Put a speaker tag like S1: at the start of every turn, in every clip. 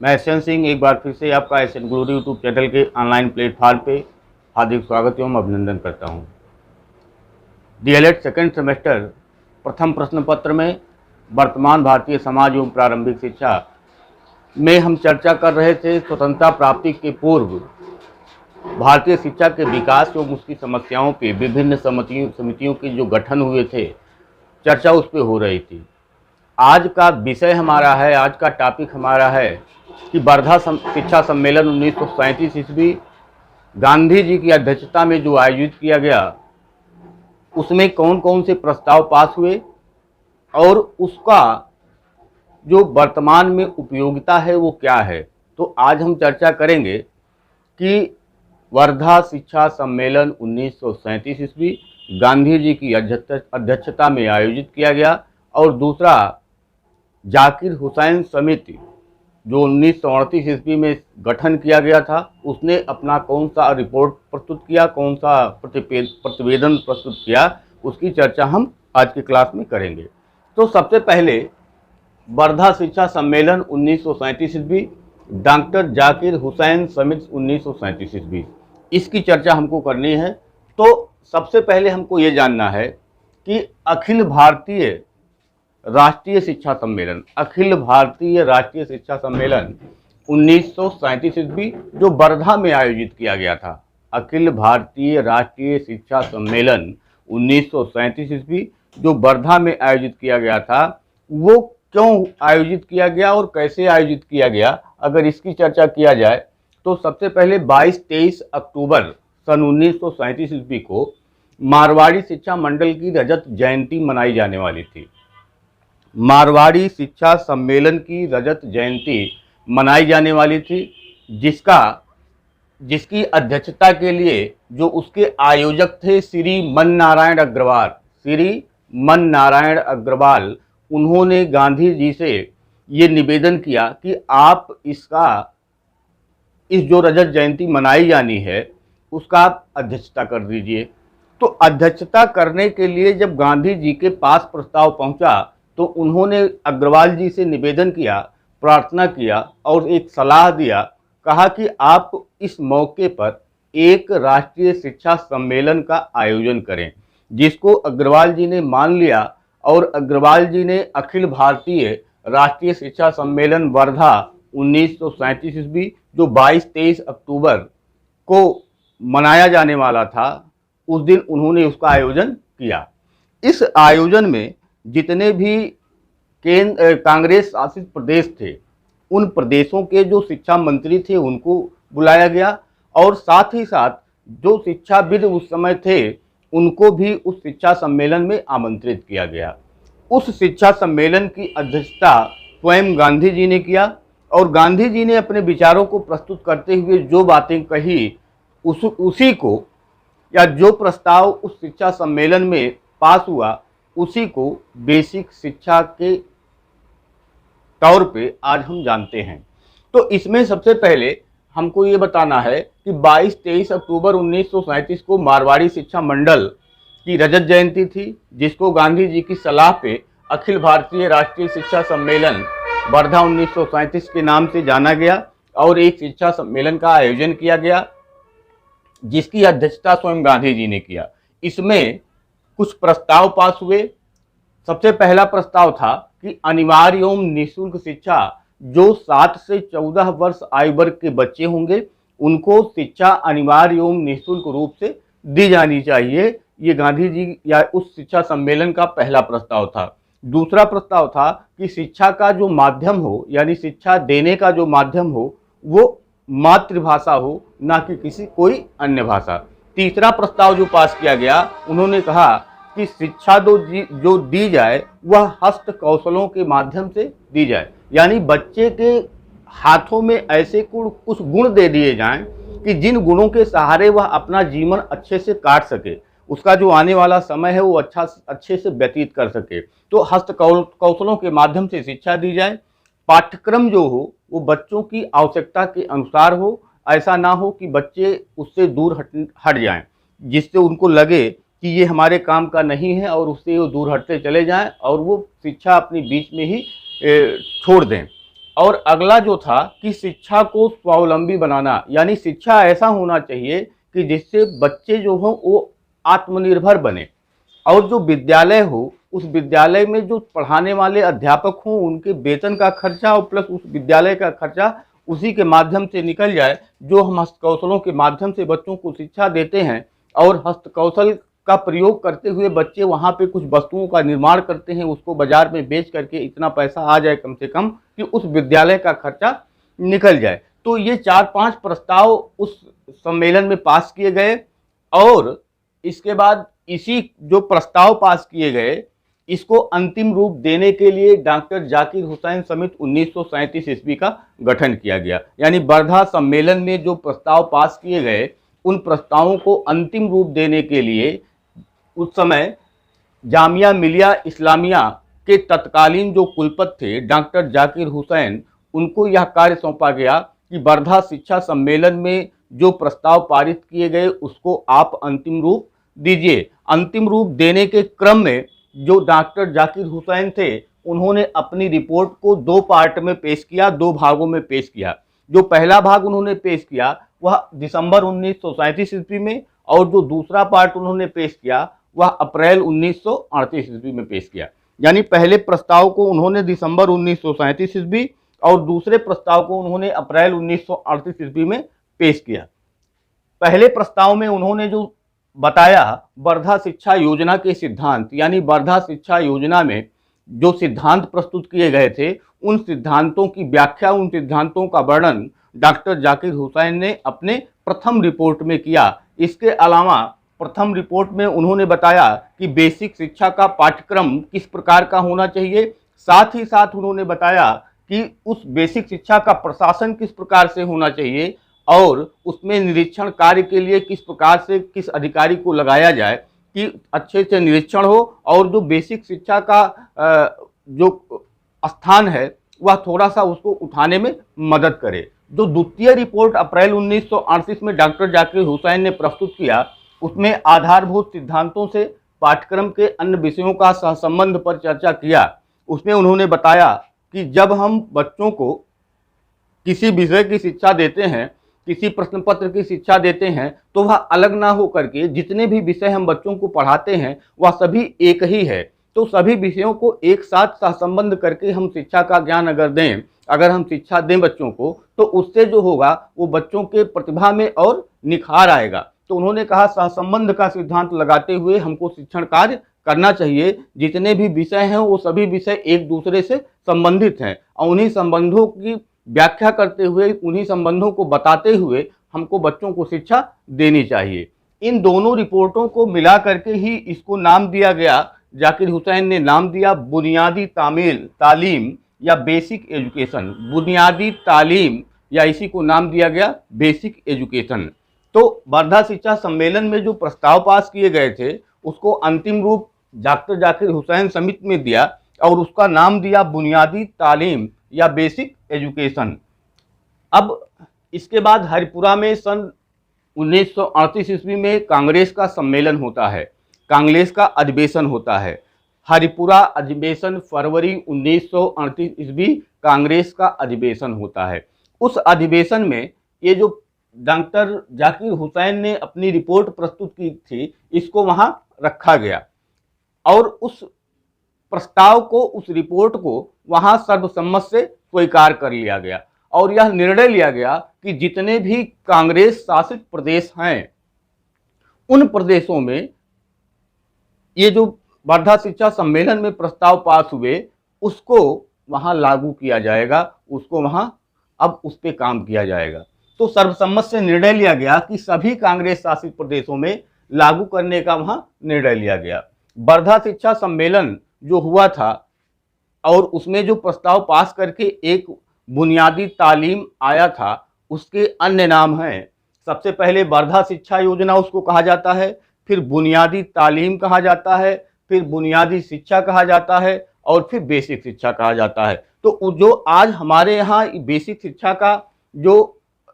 S1: मैं एसएन सिंह एक बार फिर से आपका एसएन गुरु यूट्यूब चैनल के ऑनलाइन प्लेटफॉर्म पे हार्दिक स्वागत एवं अभिनंदन करता हूँ। डीएलएड सेकंड सेमेस्टर प्रथम प्रश्न पत्र में वर्तमान भारतीय समाज एवं प्रारंभिक शिक्षा में हम चर्चा कर रहे थे स्वतंत्रता प्राप्ति के पूर्व भारतीय शिक्षा के विकास एवं उसकी समस्याओं पे विभिन्न समितियों के जो गठन हुए थे, चर्चा उस पर हो रही थी। आज का विषय हमारा है, आज का टॉपिक हमारा है कि वर्धा शिक्षा सम्मेलन 1937 ईस्वी गांधी जी की अध्यक्षता में जो आयोजित किया गया, उसमें कौन कौन से प्रस्ताव पास हुए और उसका जो वर्तमान में उपयोगिता है वो क्या है। तो आज हम चर्चा करेंगे कि वर्धा शिक्षा सम्मेलन 1937 ईस्वी गांधी जी की अध्यक्षता में आयोजित किया गया और दूसरा जाकिर हुसैन समिति जो 1938 ईस्वी में गठन किया गया था, उसने अपना कौन सा रिपोर्ट प्रस्तुत किया, कौन सा प्रतिवेदन प्रस्तुत किया, उसकी चर्चा हम आज की क्लास में करेंगे। तो सबसे पहले वर्धा शिक्षा सम्मेलन 1937 ईस्वी, डॉक्टर जाकिर हुसैन समिति 1937 ईस्वी, इसकी चर्चा हमको करनी है। तो सबसे पहले हमको ये जानना है कि अखिल भारतीय राष्ट्रीय शिक्षा सम्मेलन, अखिल भारतीय राष्ट्रीय शिक्षा सम्मेलन 1937 ईस्वी जो वर्धा में आयोजित किया गया था, अखिल भारतीय राष्ट्रीय शिक्षा सम्मेलन 1937 ईस्वी जो वर्धा में आयोजित किया गया था, वो क्यों आयोजित किया गया और कैसे आयोजित किया गया, अगर इसकी चर्चा किया जाए तो सबसे पहले 22-23 अक्टूबर सन 1937 ईस्वी को मारवाड़ी शिक्षा मंडल की रजत जयंती मनाई जाने वाली थी। मारवाड़ी शिक्षा सम्मेलन की रजत जयंती मनाई जाने वाली थी, जिसकी अध्यक्षता के लिए जो उसके आयोजक थे श्री मन नारायण अग्रवाल, श्री मन नारायण अग्रवाल, उन्होंने गांधी जी से ये निवेदन किया कि आप इस जो रजत जयंती मनाई जानी है उसका आप अध्यक्षता कर दीजिए। तो अध्यक्षता करने के लिए जब गांधी जी के पास प्रस्ताव पहुंचा तो उन्होंने अग्रवाल जी से निवेदन किया, प्रार्थना किया और एक सलाह दिया, कहा कि आप इस मौके पर एक राष्ट्रीय शिक्षा सम्मेलन का आयोजन करें, जिसको अग्रवाल जी ने मान लिया और अग्रवाल जी ने अखिल भारतीय राष्ट्रीय शिक्षा सम्मेलन वर्धा 1937 ईस्वी जो 22-23 अक्टूबर को मनाया जाने वाला था, उस दिन उन्होंने उसका आयोजन किया। इस आयोजन में जितने भी कांग्रेस शासित प्रदेश थे, उन प्रदेशों के जो शिक्षा मंत्री थे उनको बुलाया गया और साथ ही साथ जो शिक्षाविद उस समय थे उनको भी उस शिक्षा सम्मेलन में आमंत्रित किया गया। उस शिक्षा सम्मेलन की अध्यक्षता स्वयं गांधी जी ने किया और गांधी जी ने अपने विचारों को प्रस्तुत करते हुए जो बातें कही उसी को, या जो प्रस्ताव उस शिक्षा सम्मेलन में पास हुआ, उसी को बेसिक शिक्षा के तौर पे आज हम जानते हैं। तो इसमें सबसे पहले हमको ये बताना है कि 22-23 अक्टूबर 1937 को मारवाड़ी शिक्षा मंडल की रजत जयंती थी, जिसको गांधी जी की सलाह पे अखिल भारतीय राष्ट्रीय शिक्षा सम्मेलन वर्धा 1937 के नाम से जाना गया और एक शिक्षा सम्मेलन का आयोजन किया गया, जिसकी अध्यक्षता स्वयं गांधी जी ने किया। इसमें कुछ प्रस्ताव पास हुए। सबसे पहला प्रस्ताव था कि अनिवार्य एवं निःशुल्क शिक्षा जो 7 से 14 वर्ष आयु वर्ग के बच्चे होंगे उनको शिक्षा अनिवार्य एवं निःशुल्क रूप से दी जानी चाहिए। ये गांधी जी या उस शिक्षा सम्मेलन का पहला प्रस्ताव था। दूसरा प्रस्ताव था कि शिक्षा का जो माध्यम हो, यानी शिक्षा देने का जो माध्यम हो, वो मातृभाषा हो, ना कि किसी कोई अन्य भाषा। तीसरा प्रस्ताव जो पास किया गया, उन्होंने कहा कि शिक्षा जो दी जाए वह हस्त कौशलों के माध्यम से दी जाए, यानी बच्चे के हाथों में ऐसे कुछ गुण दे दिए जाएं कि जिन गुणों के सहारे वह अपना जीवन अच्छे से काट सके, उसका जो आने वाला समय है वो अच्छे से व्यतीत कर सके। तो हस्त कौशलों के माध्यम से शिक्षा दी जाए। पाठ्यक्रम जो हो वो बच्चों की आवश्यकता के अनुसार हो, ऐसा ना हो कि बच्चे उससे दूर हट जाएं, जिससे उनको लगे कि ये हमारे काम का नहीं है और उससे वो दूर हटते चले जाएं और वो शिक्षा अपनी बीच में ही छोड़ दें। और अगला जो था कि शिक्षा को स्वावलंबी बनाना, यानी शिक्षा ऐसा होना चाहिए कि जिससे बच्चे जो हों वो आत्मनिर्भर बने, और जो विद्यालय हो उस विद्यालय में जो पढ़ाने वाले अध्यापक हों उनके वेतन का खर्चा और प्लस उस विद्यालय का खर्चा उसी के माध्यम से निकल जाए, जो हम हस्तकौशलों के माध्यम से बच्चों को शिक्षा देते हैं, और हस्तकौशल का प्रयोग करते हुए बच्चे वहाँ पे कुछ वस्तुओं का निर्माण करते हैं, उसको बाजार में बेच करके इतना पैसा आ जाए कम से कम कि उस विद्यालय का खर्चा निकल जाए। तो ये 4-5 प्रस्ताव उस सम्मेलन में पास किए गए, और इसके बाद इसी जो प्रस्ताव पास किए गए इसको अंतिम रूप देने के लिए डॉक्टर जाकिर हुसैन समिति 1937 ईस्वी का गठन किया गया। यानी वर्धा सम्मेलन में जो प्रस्ताव पास किए गए उन प्रस्तावों को अंतिम रूप देने के लिए उस समय जामिया मिलिया इस्लामिया के तत्कालीन जो कुलपति थे डॉक्टर जाकिर हुसैन, उनको यह कार्य सौंपा गया कि वर्धा शिक्षा सम्मेलन में जो प्रस्ताव पारित किए गए उसको आप अंतिम रूप दीजिए। अंतिम रूप देने के क्रम में जो डॉक्टर जाकिर हुसैन थे उन्होंने अपनी रिपोर्ट को 2 पार्ट में पेश किया, 2 भागों में पेश किया। जो पहला भाग उन्होंने पेश किया वह दिसंबर 1937 ईस्वी में, और जो दूसरा पार्ट उन्होंने पेश किया वह अप्रैल 1938 ईस्वी में पेश किया। यानी पहले प्रस्ताव को उन्होंने दिसंबर 1937 ईस्वी और दूसरे प्रस्ताव को उन्होंने अप्रैल 1938 ईस्वी में पेश किया। पहले प्रस्ताव में उन्होंने जो बताया वर्धा शिक्षा योजना के सिद्धांत, यानी वर्धा शिक्षा योजना में जो सिद्धांत प्रस्तुत किए गए थे उन सिद्धांतों की व्याख्या, उन सिद्धांतों का वर्णन डॉक्टर जाकिर हुसैन ने अपने प्रथम रिपोर्ट में किया। इसके अलावा प्रथम रिपोर्ट में उन्होंने बताया कि बेसिक शिक्षा का पाठ्यक्रम किस प्रकार का होना चाहिए, साथ ही साथ उन्होंने बताया कि उस बेसिक शिक्षा का प्रशासन किस प्रकार से होना चाहिए, और उसमें निरीक्षण कार्य के लिए किस प्रकार से किस अधिकारी को लगाया जाए कि अच्छे से निरीक्षण हो, और जो बेसिक शिक्षा का जो स्थान है वह थोड़ा सा उसको उठाने में मदद करे। जो द्वितीय रिपोर्ट अप्रैल 1938 में डॉक्टर जाकिर हुसैन ने प्रस्तुत किया उसमें आधारभूत सिद्धांतों से पाठ्यक्रम के अन्य विषयों का सहसंबंध पर चर्चा किया। उसमें उन्होंने बताया कि जब हम बच्चों को किसी विषय की शिक्षा देते हैं, किसी प्रश्न पत्र की शिक्षा देते हैं, तो वह अलग ना हो करके जितने भी विषय हम बच्चों को पढ़ाते हैं वह सभी एक ही है। तो सभी विषयों को एक साथ सहसंबंध करके हम शिक्षा का ज्ञान अगर दें, अगर हम शिक्षा दें बच्चों को, तो उससे जो होगा वो बच्चों के प्रतिभा में और निखार आएगा। तो उन्होंने कहा सहसंबंध का सिद्धांत लगाते हुए हमको शिक्षण कार्य करना चाहिए। जितने भी विषय हैं वो सभी विषय एक दूसरे से संबंधित हैं, और उन्हीं संबंधों की व्याख्या करते हुए, उन्हीं संबंधों को बताते हुए हमको बच्चों को शिक्षा देनी चाहिए। इन दोनों रिपोर्टों को मिला करके ही इसको नाम दिया गया, जाकिर हुसैन ने नाम दिया बुनियादी तालीम या बेसिक एजुकेशन। बुनियादी तालीम, या इसी को नाम दिया गया बेसिक एजुकेशन। तो वर्धा शिक्षा सम्मेलन में जो प्रस्ताव पास किए गए थे उसको अंतिम रूप डॉक्टर जाकिर हुसैन समिति में दिया, और उसका नाम दिया बुनियादी तालीम या बेसिक एजुकेशन। अब इसके बाद हरिपुरा में सन 1938 ईस्वी में कांग्रेस का सम्मेलन होता है, कांग्रेस का अधिवेशन होता है। हरिपुरा अधिवेशन फरवरी 1938 ईस्वी कांग्रेस का अधिवेशन होता है। उस अधिवेशन में ये जो डॉक्टर जाकिर हुसैन ने अपनी रिपोर्ट प्रस्तुत की थी इसको वहां रखा गया, और उस प्रस्ताव को, उस रिपोर्ट को वहां सर्वसम्मत से स्वीकार कर लिया गया, और यह निर्णय लिया गया कि जितने भी कांग्रेस शासित प्रदेश हैं उन प्रदेशों में ये जो वर्धा शिक्षा सम्मेलन में प्रस्ताव पास हुए उसको वहां लागू किया जाएगा, उसको वहां अब उस पर काम किया जाएगा। तो सर्वसम्मत से निर्णय लिया गया कि सभी कांग्रेस शासित प्रदेशों में लागू करने का वहां निर्णय लिया गया। वर्धा शिक्षा सम्मेलन जो हुआ था और उसमें जो प्रस्ताव पास करके एक बुनियादी तालीम आया था उसके अन्य नाम हैं। सबसे पहले वर्धा शिक्षा योजना उसको कहा जाता है, फिर बुनियादी तालीम कहा जाता है, फिर बुनियादी शिक्षा कहा जाता है, और फिर बेसिक शिक्षा कहा जाता है। तो जो आज हमारे यहाँ बेसिक शिक्षा का जो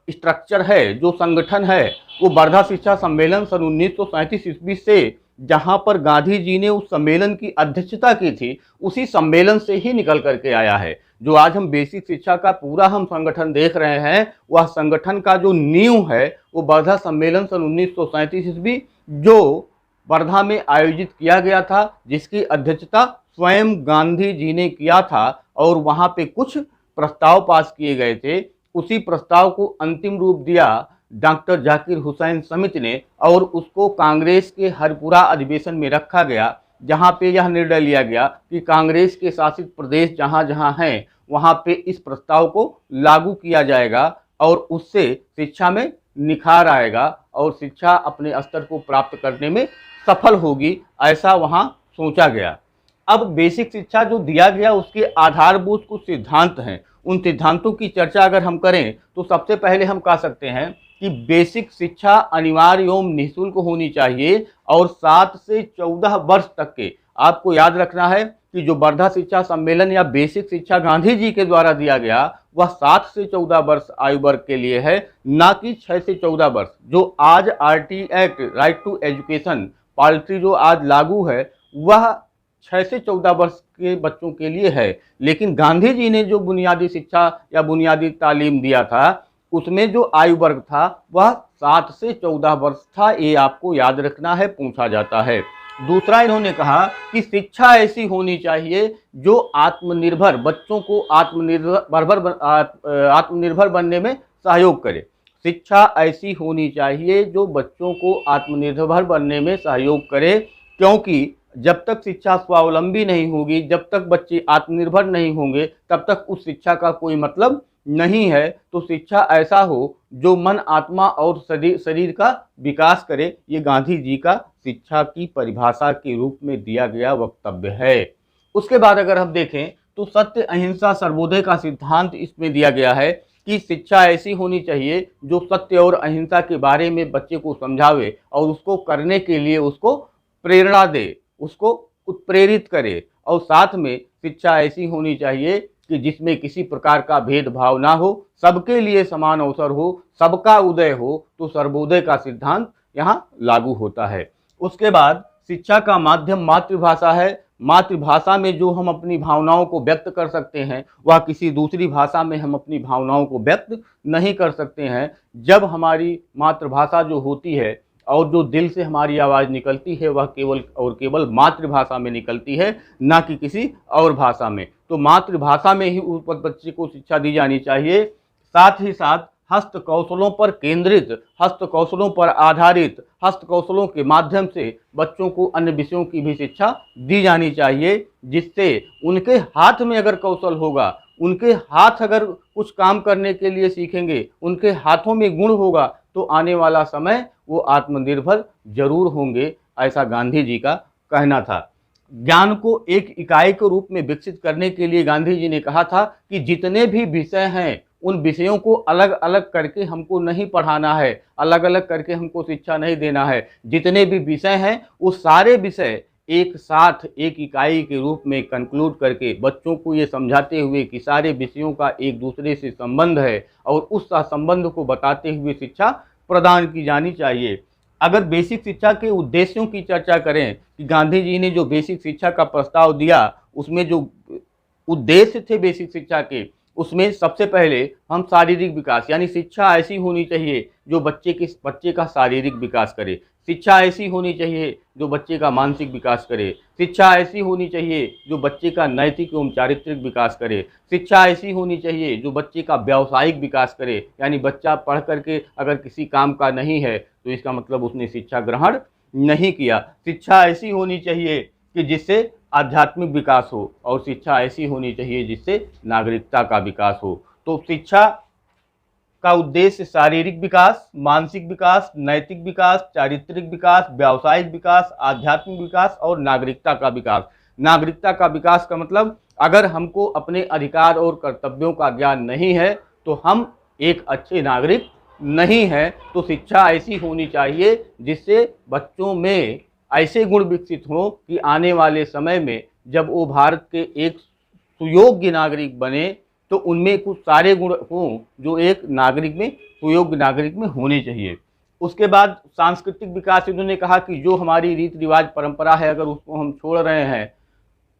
S1: स्ट्रक्चर है, जो संगठन है, वो वर्धा शिक्षा सम्मेलन सन 1937 ईस्वी से, जहाँ पर गांधी जी ने उस सम्मेलन की अध्यक्षता की थी, उसी सम्मेलन से ही निकल करके आया है। जो आज हम बेसिक शिक्षा का पूरा हम संगठन देख रहे हैं, वह संगठन का जो नींव है वो वर्धा सम्मेलन सन 1937 ईस्वी जो वर्धा में आयोजित किया गया था, जिसकी अध्यक्षता स्वयं गांधी जी ने किया था और वहां पे कुछ प्रस्ताव पास किए गए थे। उसी प्रस्ताव को अंतिम रूप दिया डॉक्टर जाकिर हुसैन समिति ने और उसको कांग्रेस के हरपुरा अधिवेशन में रखा गया, जहां पे यह निर्णय लिया गया कि कांग्रेस के शासित प्रदेश जहां जहां हैं वहां पे इस प्रस्ताव को लागू किया जाएगा और उससे शिक्षा में निखार आएगा और शिक्षा अपने स्तर को प्राप्त करने में सफल होगी, ऐसा वहां सोचा गया। अब बेसिक शिक्षा जो दिया गया उसके आधारभूत कुछ सिद्धांत हैं। उन सिद्धांतों की चर्चा अगर हम करें तो सबसे पहले हम कह सकते हैं कि बेसिक शिक्षा अनिवार्य एवं निःशुल्क होनी चाहिए और 7 से 14 वर्ष तक के, आपको याद रखना है कि जो वर्धा शिक्षा सम्मेलन या बेसिक शिक्षा गांधी जी के द्वारा दिया गया वह 7 से 14 वर्ष आयु वर्ग के लिए है, ना कि 6 से 14 वर्ष। जो आज RT act right to education policy जो आज लागू है वह 6 से 14 वर्ष के बच्चों के लिए है, लेकिन गांधी जी ने जो बुनियादी शिक्षा या बुनियादी तालीम दिया था उसमें जो आयु वर्ग था वह 7 से 14 वर्ष था। ये आपको याद रखना है, पूछा जाता है। दूसरा इन्होंने कहा कि शिक्षा ऐसी होनी चाहिए जो आत्मनिर्भर, बच्चों को आत्मनिर्भर बनने में सहयोग करे। शिक्षा ऐसी होनी चाहिए जो बच्चों को आत्मनिर्भर बनने में सहयोग करे, क्योंकि जब तक शिक्षा स्वावलंबी नहीं होगी, जब तक बच्चे आत्मनिर्भर नहीं होंगे, तब तक उस शिक्षा का कोई मतलब नहीं है। तो शिक्षा ऐसा हो जो मन, आत्मा और शरीर का विकास करे, ये गांधी जी का शिक्षा की परिभाषा के रूप में दिया गया वक्तव्य है। उसके बाद अगर हम देखें तो सत्य, अहिंसा, सर्वोदय का सिद्धांत इसमें दिया गया है कि शिक्षा ऐसी होनी चाहिए जो सत्य और अहिंसा के बारे में बच्चे को समझावे और उसको करने के लिए उसको प्रेरणा दे, उसको उत्प्रेरित करे। और साथ में शिक्षा ऐसी होनी चाहिए कि जिसमें किसी प्रकार का भेदभाव ना हो, सबके लिए समान अवसर हो, सबका उदय हो, तो सर्वोदय का सिद्धांत यहाँ लागू होता है। उसके बाद शिक्षा का माध्यम मातृभाषा है। मातृभाषा में जो हम अपनी भावनाओं को व्यक्त कर सकते हैं वह किसी दूसरी भाषा में हम अपनी भावनाओं को व्यक्त नहीं कर सकते हैं। जब हमारी मातृभाषा जो होती है और जो दिल से हमारी आवाज़ निकलती है वह केवल और केवल मातृभाषा में निकलती है, ना कि किसी और भाषा में। तो मातृभाषा में ही उस बच्चे को शिक्षा दी जानी चाहिए। साथ ही साथ हस्त कौशलों पर केंद्रित, हस्त कौशलों पर आधारित, हस्त कौशलों के माध्यम से बच्चों को अन्य विषयों की भी शिक्षा दी जानी चाहिए, जिससे उनके हाथ में अगर कौशल होगा, उनके हाथ अगर कुछ काम करने के लिए सीखेंगे, उनके हाथों में गुण होगा, तो आने वाला समय वो आत्मनिर्भर जरूर होंगे, ऐसा गांधी जी का कहना था। ज्ञान को एक इकाई के रूप में विकसित करने के लिए गांधी जी ने कहा था कि जितने भी विषय हैं उन विषयों को अलग अलग करके हमको नहीं पढ़ाना है, अलग अलग करके हमको शिक्षा नहीं देना है। जितने भी विषय हैं वो सारे विषय एक साथ एक इकाई के रूप में कंक्लूड करके बच्चों को ये समझाते हुए कि सारे विषयों का एक दूसरे से संबंध है और उस संबंध को बताते हुए शिक्षा प्रदान की जानी चाहिए। अगर बेसिक शिक्षा के उद्देश्यों की चर्चा करें कि गांधी जी ने जो बेसिक शिक्षा का प्रस्ताव दिया उसमें जो उद्देश्य थे बेसिक शिक्षा के, उसमें सबसे पहले हम शारीरिक विकास, यानी शिक्षा ऐसी होनी चाहिए जो बच्चे का शारीरिक विकास करे। शिक्षा ऐसी होनी चाहिए जो बच्चे का मानसिक विकास करे। शिक्षा ऐसी होनी चाहिए जो बच्चे का नैतिक एवं चारित्रिक विकास करे। शिक्षा ऐसी होनी चाहिए जो बच्चे का व्यावसायिक विकास करे, यानी बच्चा पढ़ करके अगर किसी काम का नहीं है तो इसका मतलब उसने शिक्षा ग्रहण नहीं किया। शिक्षा ऐसी होनी चाहिए कि जिससे आध्यात्मिक विकास हो और शिक्षा ऐसी होनी चाहिए जिससे नागरिकता का विकास हो। तो शिक्षा का उद्देश्य शारीरिक विकास, मानसिक विकास, नैतिक विकास, चारित्रिक विकास, व्यावसायिक विकास, आध्यात्मिक विकास और नागरिकता का विकास। नागरिकता का विकास का मतलब अगर हमको अपने अधिकार और कर्तव्यों का ज्ञान नहीं है तो हम एक अच्छे नागरिक नहीं हैं। तो शिक्षा ऐसी होनी चाहिए जिससे बच्चों में ऐसे गुण विकसित हों कि आने वाले समय में जब वो भारत के एक सुयोग्य नागरिक बने तो उनमें कुछ सारे गुण हों जो एक नागरिक में, सुयोग्य नागरिक में होने चाहिए। उसके बाद सांस्कृतिक विकास, इन्होंने कहा कि जो हमारी रीति रिवाज परंपरा है अगर उसको हम छोड़ रहे हैं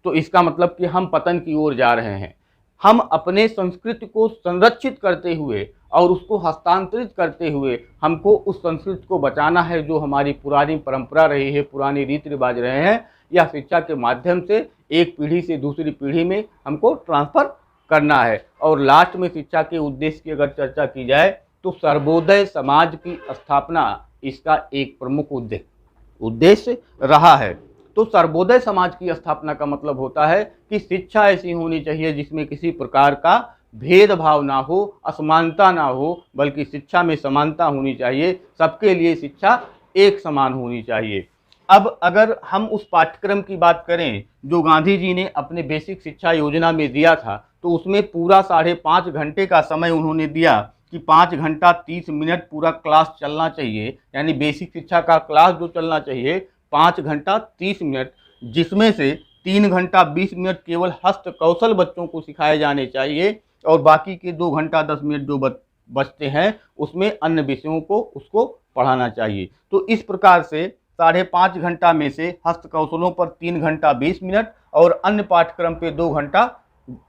S1: तो इसका मतलब कि हम पतन की ओर जा रहे हैं। हम अपने संस्कृति को संरक्षित करते हुए और उसको हस्तांतरित करते हुए हमको उस संस्कृति को बचाना है, जो हमारी पुरानी परंपरा रही है, पुरानी रीति रिवाज रहे हैं, या शिक्षा के माध्यम से एक पीढ़ी से दूसरी पीढ़ी में हमको ट्रांसफ़र करना है। और लास्ट में शिक्षा के उद्देश्य की अगर चर्चा की जाए तो सर्वोदय समाज की स्थापना इसका एक प्रमुख उद्देश्य रहा है। तो सर्वोदय समाज की स्थापना का मतलब होता है कि शिक्षा ऐसी होनी चाहिए जिसमें किसी प्रकार का भेदभाव ना हो, असमानता ना हो, बल्कि शिक्षा में समानता होनी चाहिए, सबके लिए शिक्षा एक समान होनी चाहिए। अब अगर हम उस पाठ्यक्रम की बात करें जो गांधी जी ने अपने बेसिक शिक्षा योजना में दिया था, तो उसमें पूरा 5.5 घंटे का समय उन्होंने दिया कि 5 घंटा 30 मिनट पूरा क्लास चलना चाहिए, यानी बेसिक शिक्षा का क्लास जो चलना चाहिए 5 घंटा 30 मिनट, जिसमें से 3 घंटा 20 मिनट केवल हस्त कौशल बच्चों को सिखाए जाने चाहिए और बाकी के 2 घंटा 10 मिनट जो बचते हैं उसमें अन्य विषयों को उसको पढ़ाना चाहिए। तो इस प्रकार से 5.5 घंटा में से हस्त कौशलों पर 3 घंटा 20 मिनट और अन्य पाठ्यक्रम पे 2 घंटा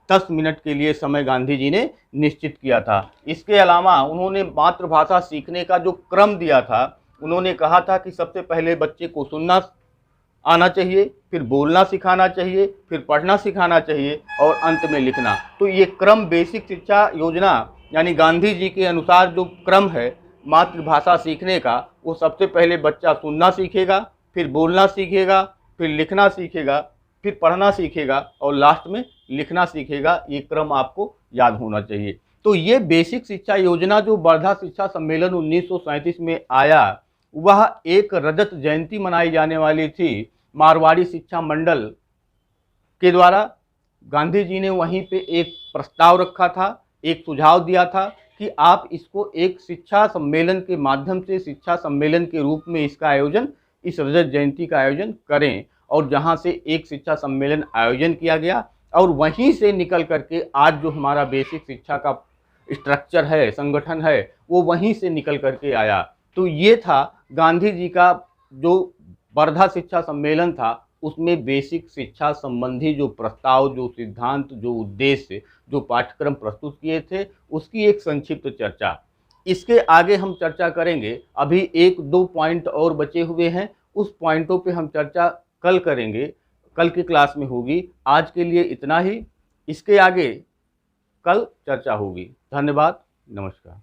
S1: 10 मिनट के लिए समय गांधी जी ने निश्चित किया था। इसके अलावा उन्होंने मातृभाषा सीखने का जो क्रम दिया था, उन्होंने कहा था कि सबसे पहले बच्चे को सुनना आना चाहिए, फिर बोलना सिखाना चाहिए, फिर पढ़ना सिखाना चाहिए और अंत में लिखना। तो ये क्रम बेसिक शिक्षा योजना यानी गांधी जी के अनुसार जो क्रम है मातृभाषा सीखने का, वो सबसे पहले बच्चा सुनना सीखेगा, फिर बोलना सीखेगा, फिर लिखना सीखेगा, फिर पढ़ना सीखेगा और लास्ट में लिखना सीखेगा। ये क्रम आपको याद होना चाहिए। तो ये बेसिक शिक्षा योजना जो वर्धा शिक्षा सम्मेलन 1937 में आया, वह एक रजत जयंती मनाई जाने वाली थी मारवाड़ी शिक्षा मंडल के द्वारा। गांधी जी ने वहीं पे एक प्रस्ताव रखा था, एक सुझाव दिया था कि आप इसको एक शिक्षा सम्मेलन के माध्यम से शिक्षा सम्मेलन के रूप में इसका आयोजन, इस रजत जयंती का आयोजन करें। और जहां से एक शिक्षा सम्मेलन आयोजन किया गया और वहीं से निकल करके आज जो हमारा बेसिक शिक्षा का स्ट्रक्चर है, संगठन है, वो वहीं से निकल करके आया। तो ये था गांधी जी का जो वर्धा शिक्षा सम्मेलन था, उसमें बेसिक शिक्षा संबंधी जो प्रस्ताव, जो सिद्धांत, जो उद्देश्य, जो पाठ्यक्रम प्रस्तुत किए थे, उसकी एक संक्षिप्त चर्चा। इसके आगे हम चर्चा करेंगे। अभी 1-2 पॉइंट और बचे हुए हैं, उस पॉइंटों पे हम चर्चा कल करेंगे, कल की क्लास में होगी। आज के लिए इतना ही, इसके आगे कल चर्चा होगी। धन्यवाद, नमस्कार।